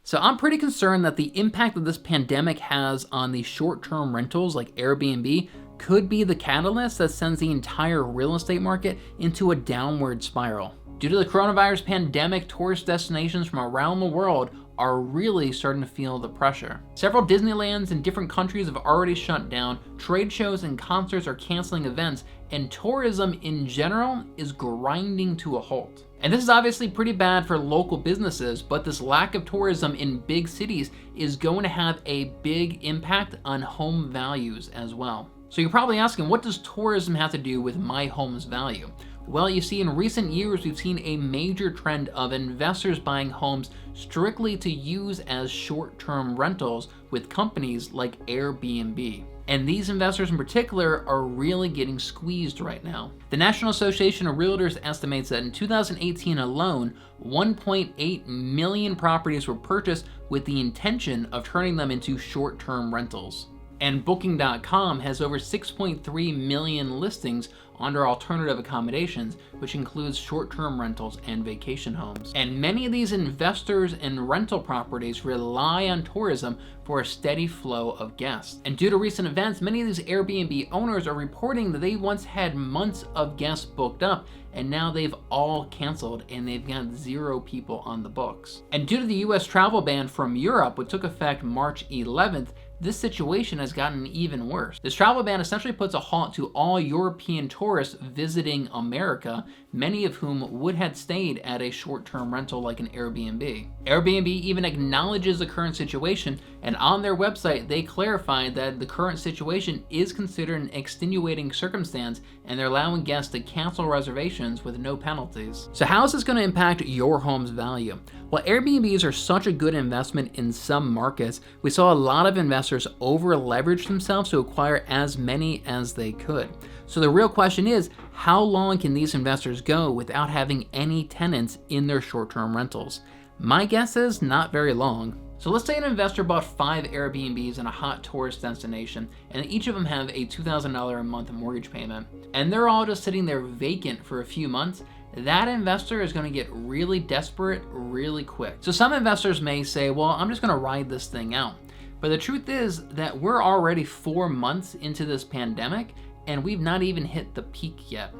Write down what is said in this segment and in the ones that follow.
So I'm pretty concerned that the impact that this pandemic has on the short-term rentals like Airbnb could be the catalyst that sends the entire real estate market into a downward spiral. Due to the coronavirus pandemic, tourist destinations from around the world are really starting to feel the pressure. Several Disneylands in different countries have already shut down, trade shows and concerts are canceling events, and tourism in general is grinding to a halt. And this is obviously pretty bad for local businesses, but this lack of tourism in big cities is going to have a big impact on home values as well. So you're probably asking, what does tourism have to do with my home's value? Well, you see, in recent years, we've seen a major trend of investors buying homes strictly to use as short-term rentals with companies like Airbnb. And these investors in particular are really getting squeezed right now. The National Association of Realtors estimates that in 2018 alone, 1.8 million properties were purchased with the intention of turning them into short-term rentals. And Booking.com has over 6.3 million listings under alternative accommodations, which includes short-term rentals and vacation homes. And many of these investors and rental properties rely on tourism for a steady flow of guests. And due to recent events, many of these Airbnb owners are reporting that they once had months of guests booked up, and now they've all canceled and they've got 0 people on the books. And due to the US travel ban from Europe, which took effect March 11th, this situation has gotten even worse. This travel ban essentially puts a halt to all European tourists visiting America, many of whom would have stayed at a short-term rental like an Airbnb. Airbnb even acknowledges the current situation, and on their website, they clarified that the current situation is considered an extenuating circumstance, and they're allowing guests to cancel reservations with no penalties. So how is this going to impact your home's value? Well, Airbnbs are such a good investment in some markets. We saw a lot of investors over-leverage themselves to acquire as many as they could. So the real question is, how long can these investors go without having any tenants in their short-term rentals? My guess is not very long. So let's say an investor bought 5 Airbnbs in a hot tourist destination, and each of them have a $2,000 a month mortgage payment, and they're all just sitting there vacant for a few months. That investor is going to get really desperate really quick. So some investors may say, well, I'm just going to ride this thing out. But the truth is that we're already 4 months into this pandemic, and we've not even hit the peak yet.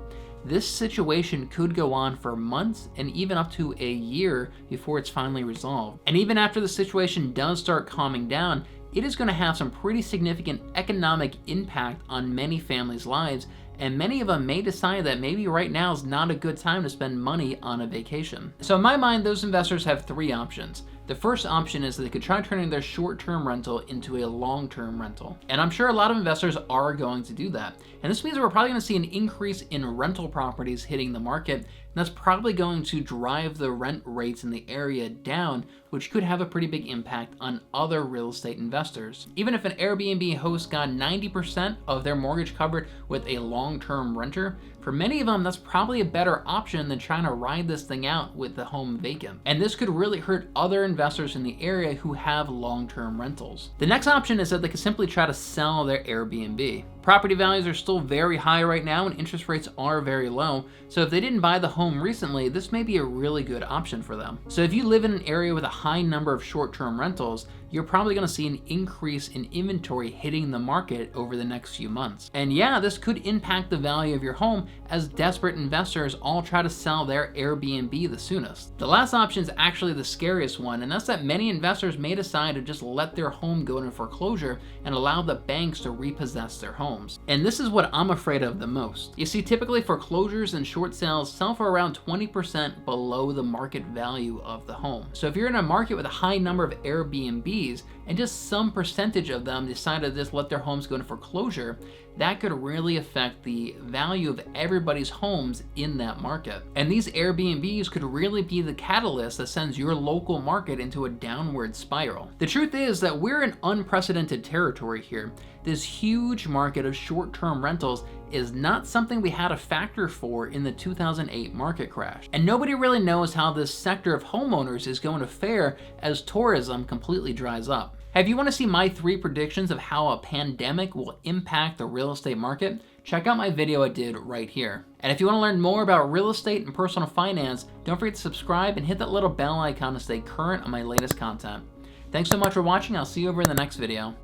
This situation could go on for months and even up to a year before it's finally resolved. And even after the situation does start calming down, it is going to have some pretty significant economic impact on many families' lives, and many of them may decide that maybe right now is not a good time to spend money on a vacation. So in my mind, those investors have 3 options. The first option is that they could try turning their short-term rental into a long-term rental. And I'm sure a lot of investors are going to do that. And this means that we're probably going to see an increase in rental properties hitting the market, and that's probably going to drive the rent rates in the area down, which could have a pretty big impact on other real estate investors. Even if an Airbnb host got 90% of their mortgage covered with a long-term renter, for many of them, that's probably a better option than trying to ride this thing out with the home vacant. And this could really hurt other investors in the area who have long-term rentals. The next option is that they could simply try to sell their Airbnb. Property values are still very high right now and interest rates are very low, so if they didn't buy the home recently, this may be a really good option for them. So if you live in an area with a high number of short-term rentals, you're probably going to see an increase in inventory hitting the market over the next few months. And yeah, this could impact the value of your home as desperate investors all try to sell their Airbnb the soonest. The last option is actually the scariest one, and that's that many investors may decide to just let their home go into foreclosure and allow the banks to repossess their homes. And this is what I'm afraid of the most. You see, typically foreclosures and short sales sell for around 20% below the market value of the home. So if you're in a market with a high number of Airbnbs, and just some percentage of them decide to just let their homes go into foreclosure, that could really affect the value of everybody's homes in that market. And these Airbnbs could really be the catalyst that sends your local market into a downward spiral. The truth is that we're in unprecedented territory here. This huge market of short-term rentals is not something we had a factor for in the 2008 market crash. And nobody really knows how this sector of homeowners is going to fare as tourism completely dries up. If you want to see my 3 predictions of how a pandemic will impact the real estate market, check out my video I did right here. And if you want to learn more about real estate and personal finance, don't forget to subscribe and hit that little bell icon to stay current on my latest content. Thanks so much for watching. I'll see you over in the next video.